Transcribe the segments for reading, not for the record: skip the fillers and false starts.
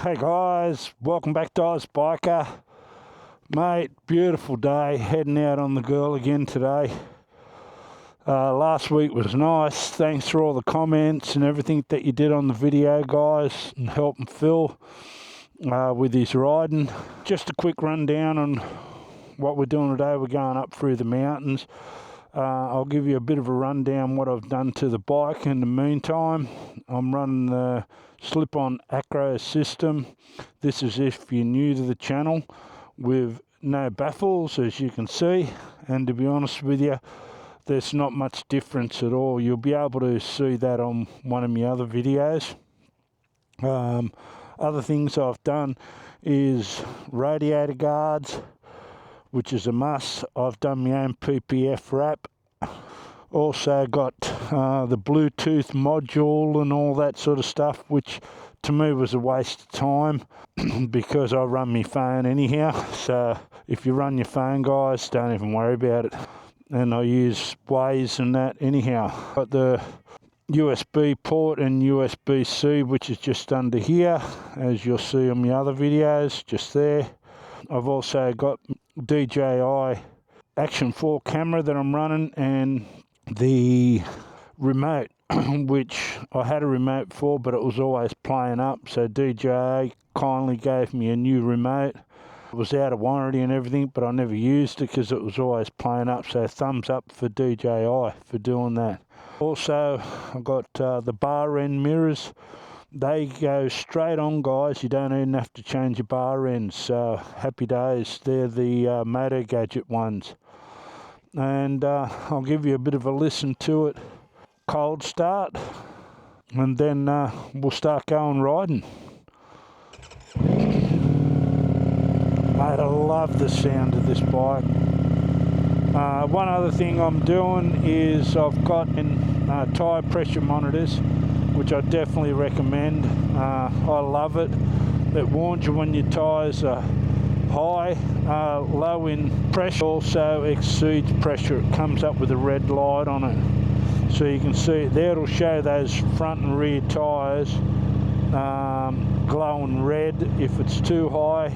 Hey guys, welcome back to Oz Biker. Mate, beautiful day, heading out on the girl again today. Last week was nice, thanks for all the comments and everything that you did on the video, guys, and helping Phil with his riding. Just a quick rundown on what we're doing today. We're going up through the mountains. I'll give you a bit of a rundown what I've done to the bike in the meantime. I'm running the slip-on acro system. This is if you're new to the channel, with no baffles, as you can see, and to be honest with you, there's not much difference at all. You'll be able to see that on one of my other videos. Other things I've done is radiator guards, which is a must. I've done my own PPF wrap. Also got the Bluetooth module and all that sort of stuff, which to me was a waste of time because I run my phone anyhow. So if you run your phone, guys, don't even worry about it. And I use Waze and that anyhow. Got the USB port and USB-C, which is just under here, as you'll see on my other videos, just there. I've also got DJI Action 4 camera that I'm running, and the remote, which I had a remote for, but it was always playing up. So DJI kindly gave me a new remote. It was out of warranty and everything, but I never used it because it was always playing up. So thumbs up for DJI for doing that. Also, I've got the bar end mirrors. They go straight on, guys. You don't even have to change your bar ends. So happy days. They're the Moto Gadget ones. And I'll give you a bit of a listen to it. Cold start. And then we'll start going riding. Mate, I love the sound of this bike. One other thing I'm doing is I've got tyre pressure monitors, which I definitely recommend. I love it. It warns you when your tyres are high, low in pressure, also exceeds pressure. It comes up with a red light on it. So you can see it there. It'll show those front and rear tyres glowing red if it's too high.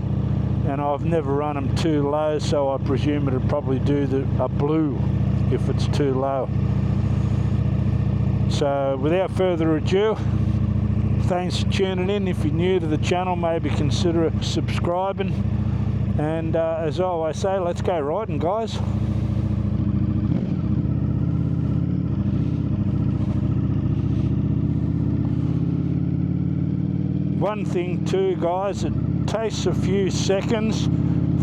And I've never run them too low, so I presume it'll probably do a blue if it's too low. So without further ado, thanks for tuning in. If you're new to the channel, maybe consider subscribing. And as I always say, let's go riding, guys. One thing too, guys, it takes a few seconds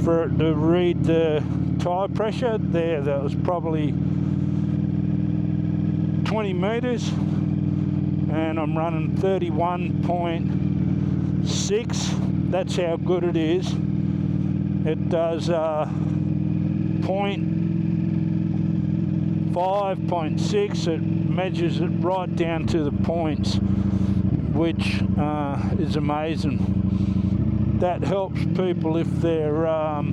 for it to read the tyre pressure. There, that was probably 20 metres, and I'm running 31.6. That's how good it is. It does 0.5.6. It measures it right down to the points, which is amazing. That helps people if they're, I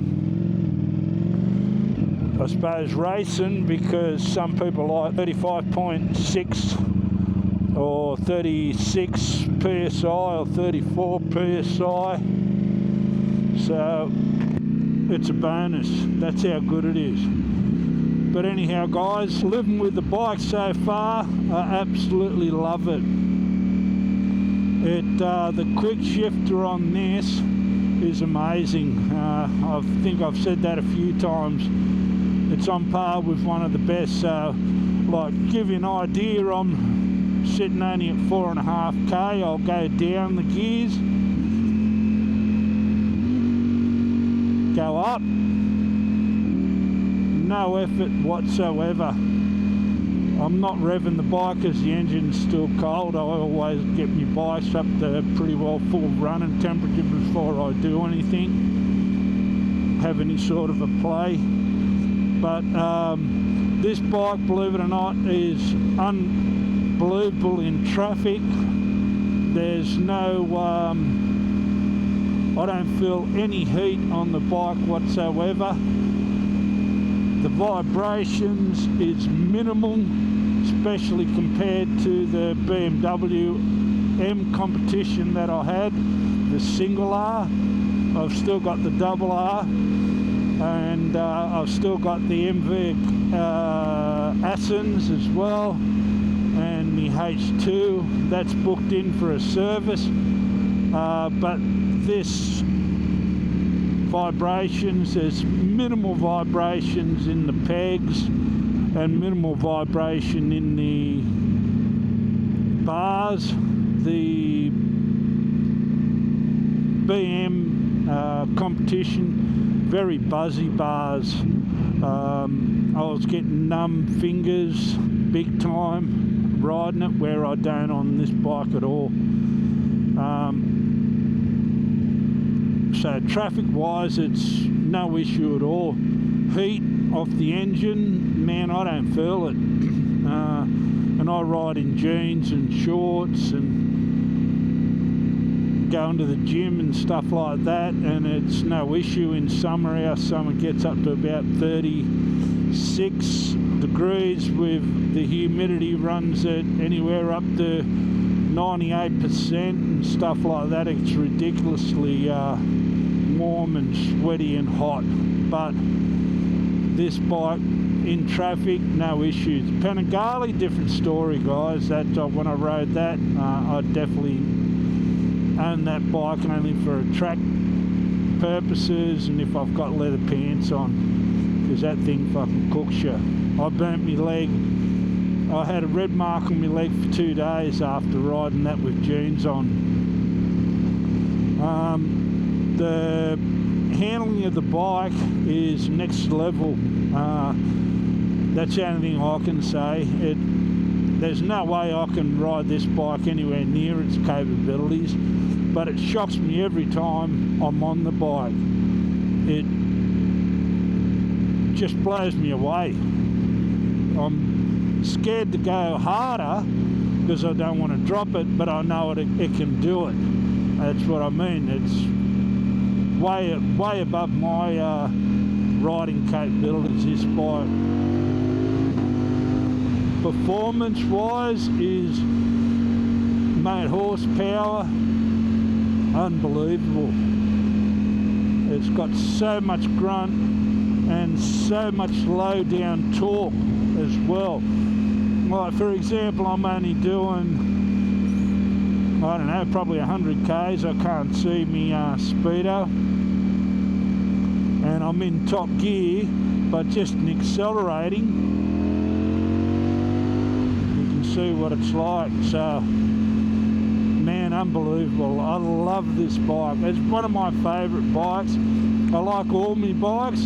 suppose, racing, because some people like 35.6 or 36 psi or 34 psi. So it's a bonus. That's how good it is. But anyhow, guys, living with the bike so far, I absolutely love it. The quick shifter on this is amazing. I think I've said that a few times. It's on par with one of the best. So, like, give you an idea, I'm sitting only at 4.5k. I'll go down the gears, go up, no effort whatsoever. I'm not revving the bike as the engine's still cold. I always get my bikes up to pretty well full running temperature before I do anything, have any sort of a play. But this bike, believe it or not, is unbelievable in traffic. There's no, I don't feel any heat on the bike whatsoever. The vibrations is minimal, especially compared to the BMW M competition that I had, the single R. I've still got the double R, and I've still got the MV Assens as well, and the H2 that's booked in for a service. But this vibrations, there's minimal vibrations in the pegs and minimal vibration in the bars. The BM competition, very buzzy bars. I was getting numb fingers big time riding it, where I don't on this bike at all. So traffic wise, it's no issue at all. Heat off the engine, man, I don't feel it. And I ride in jeans and shorts and going to the gym and stuff like that, and it's no issue in summer. Our summer gets up to about 36 degrees with the humidity runs at anywhere up to 98% and stuff like that. It's ridiculously warm and sweaty and hot. But this bike in traffic, no issues. Panigale, different story, guys. That when I rode that, I definitely own that bike only for track purposes and if I've got leather pants on, because that thing fucking cooks you. I burnt my leg. I had a red mark on my leg for 2 days after riding that with jeans on. The handling of the bike is next level. That's the only thing I can say. There's no way I can ride this bike anywhere near its capabilities, but it shocks me every time I'm on the bike. It just blows me away. I'm scared to go harder because I don't want to drop it, but I know it can do it. That's what I mean. It's way above my riding capabilities, this bike. Performance wise is, mate, horsepower, unbelievable. It's got so much grunt and so much low down torque as well. Like for example, I'm only doing, I don't know, probably 100 k's. I can't see me speedo, and I'm in top gear, but just in accelerating see what it's like. So man, unbelievable. I love this bike. It's one of my favourite bikes. I like all my bikes,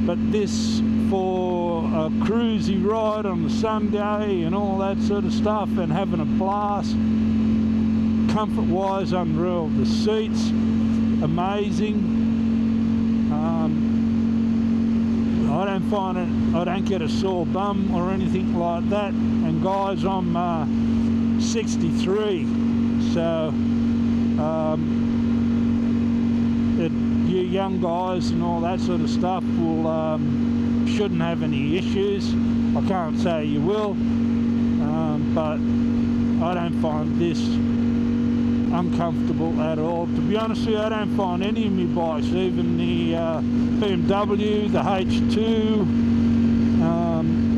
but this for a cruisy ride on the Sunday and all that sort of stuff and having a blast, comfort wise unreal. The seats amazing. I don't find it, I don't get a sore bum or anything like that. And guys, I'm 63, so you young guys and all that sort of stuff will shouldn't have any issues. I can't say you will, but I don't find this uncomfortable at all. To be honest with you, I don't find any of my bikes, even the BMW, the H2,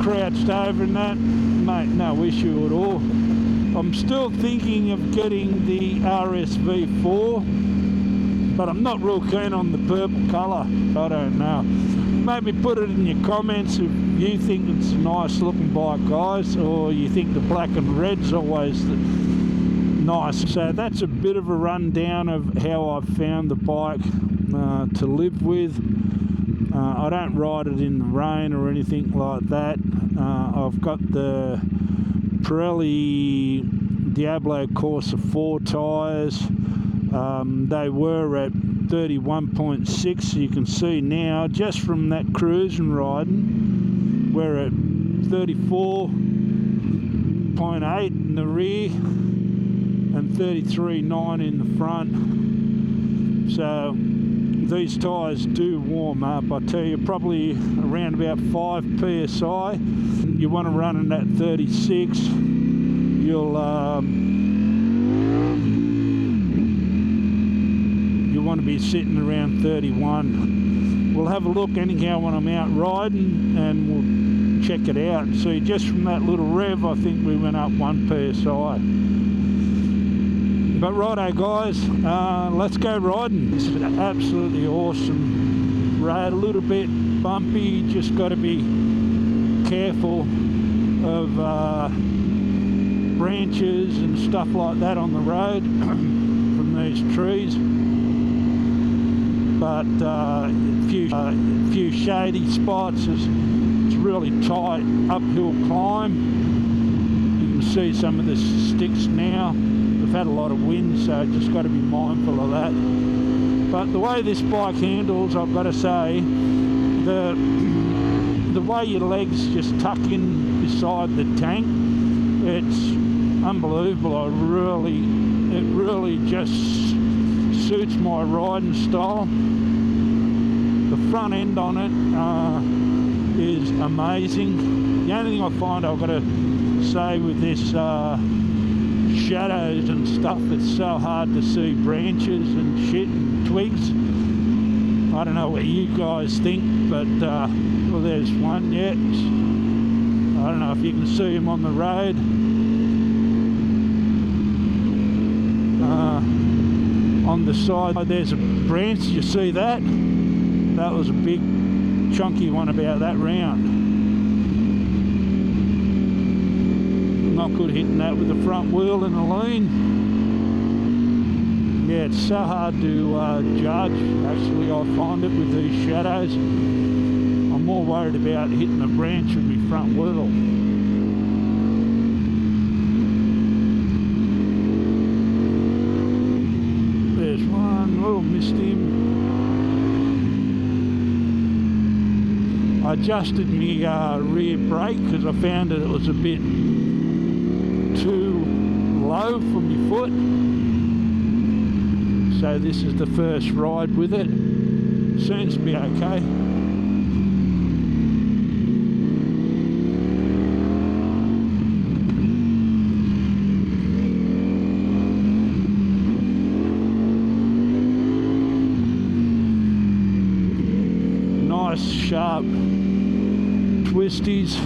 crouched over and that, mate, no issue at all. I'm still thinking of getting the RS V4, but I'm not real keen on the purple colour. I don't know. Maybe put it in your comments if you think it's a nice looking bike, guys, or you think the black and red's always nice. So that's a bit of a rundown of how I've found the bike to live with. I don't ride it in the rain or anything like that. I've got the Pirelli Diablo Corsa 4 tyres. They were at 31.6. You can see now, just from that cruising riding, we're at 34.8 in the rear and 33.9 in the front. So these tyres do warm up. I tell you, probably around about 5 psi. You want to run it at 36, you'll want to be sitting around 31. We'll have a look anyhow when I'm out riding, and we'll check it out. See, just from that little rev, I think we went up 1 PSI. But righto guys, let's go riding. This is an absolutely awesome road, a little bit bumpy, just got to be careful of branches and stuff like that on the road from these trees. But a few shady spots. It's really tight uphill climb. You can see some of the sticks now. We've had a lot of wind, so just got to be mindful of that. But the way this bike handles, I've got to say, the way your legs just tuck in beside the tank, it's unbelievable. It really just suits my riding style. The front end on it is amazing. The only thing I find I've got to say with this shadows and stuff, it's so hard to see branches and shit and twigs. I don't know what you guys think, but well, there's one yet. I don't know if you can see him on the road. On the side there's a branch, you see that? That was a big chunky one about that round. Not good hitting that with the front wheel in a lean. Yeah, it's so hard to judge, actually. I find it with these shadows. I'm more worried about hitting a branch with my front wheel. There's one. Oh, missed him. I adjusted my rear brake because I found that it was a bit too low for my foot. So this is the first ride with it. Seems to be okay. Nice sharp twisties.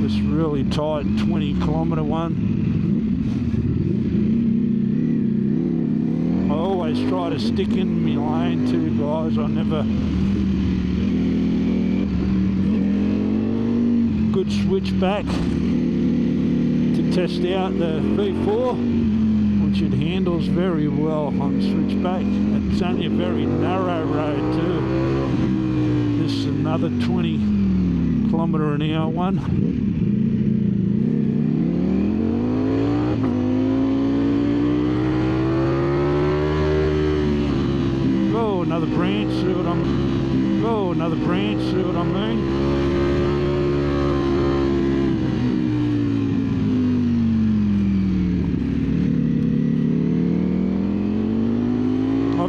This really tight 20-kilometre one. I always try to stick in my lane too, guys. I never... Good switch back to test out the V4, which it handles very well on switchback. It's only a very narrow road too. This is another 20-kilometre-an-hour one. Oh, another branch. See what I'm? Oh, another branch. See what I mean? I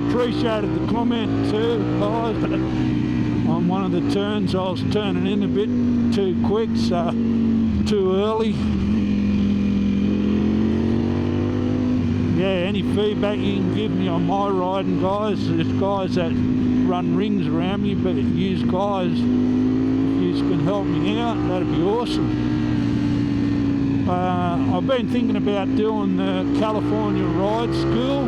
appreciated the comment too, guys. On one of the turns, I was turning in a bit too quick, so too early. Yeah, any feedback you can give me on my riding, guys. There's guys that run rings around me, but you guys, if you can help me out, that'd be awesome. I've been thinking about doing the California Ride School.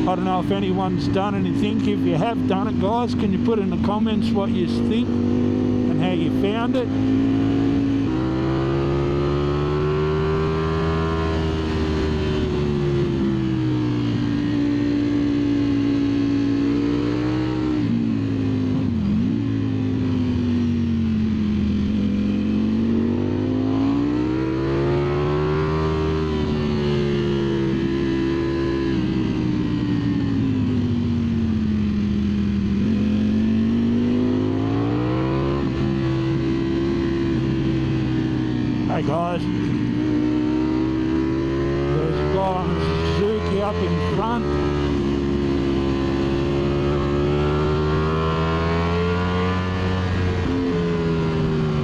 I don't know if anyone's done anything. If you have done it, guys, can you put in the comments what you think and how you found it? Hey guys, there's a guy on a Suzuki up in front.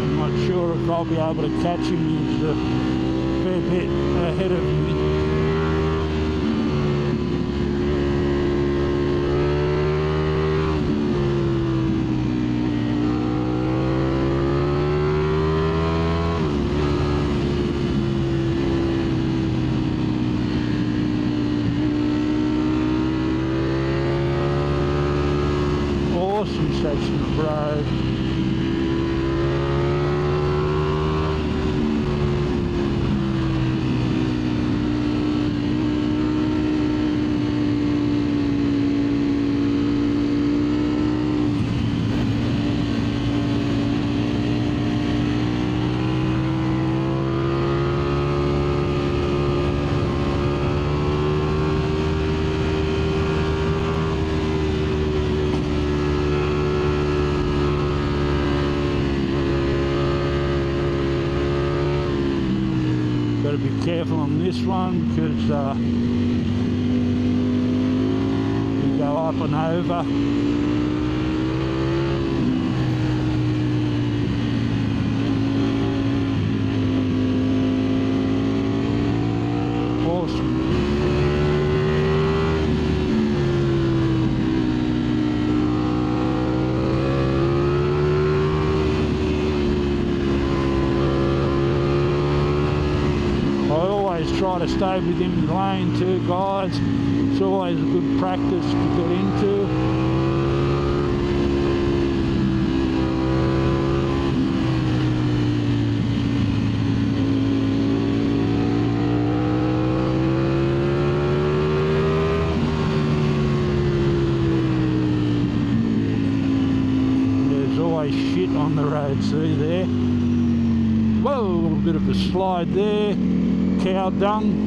I'm not sure if I I'll be able to catch him. He's a fair bit ahead of me. Awesome section of road. Got to be careful on this one because you go up and over. Awesome. Try to stay within the lane too, guys. It's always a good practice to get into. There's always shit on the road, see there? Whoa, a little bit of a slide there. Cow dung.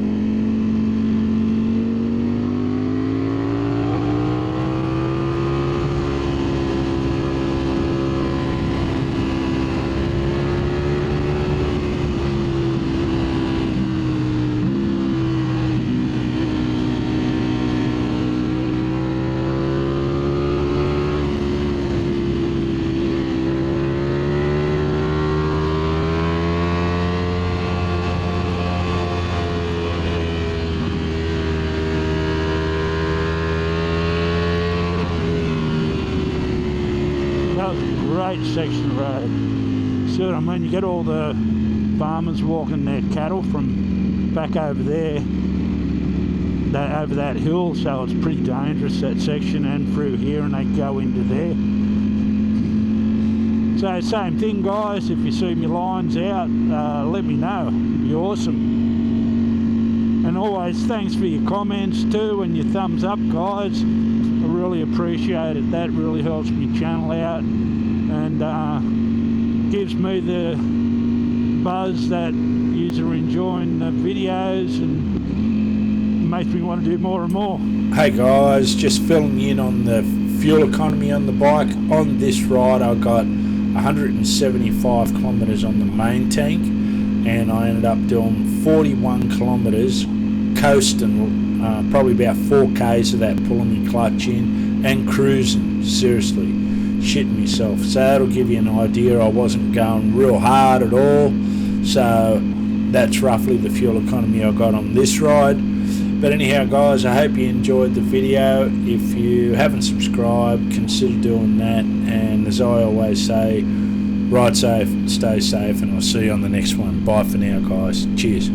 Great section of road. See what I mean? You get all the farmers walking their cattle from back over there, over that hill, so it's pretty dangerous, that section, and through here, and they go into there. So same thing, guys, if you see my lines out, let me know. It'd be awesome. And always thanks for your comments too and your thumbs up, guys. I really appreciate it. That really helps me channel out and gives me the buzz that you're enjoying the videos and makes me want to do more and more. Hey guys, just filling in on the fuel economy on the bike. On this ride I got 175 kilometers on the main tank, and I ended up doing 41 kilometers coasting, probably about 4k's of that, pulling my clutch in and cruising, seriously shitting myself. So that'll give you an idea. I wasn't going real hard at all. So that's roughly the fuel economy I got on this ride. But anyhow guys, I hope you enjoyed the video. If you haven't subscribed, consider doing that, and as I always say, ride safe, stay safe, and I'll see you on the next one. Bye for now guys. Cheers.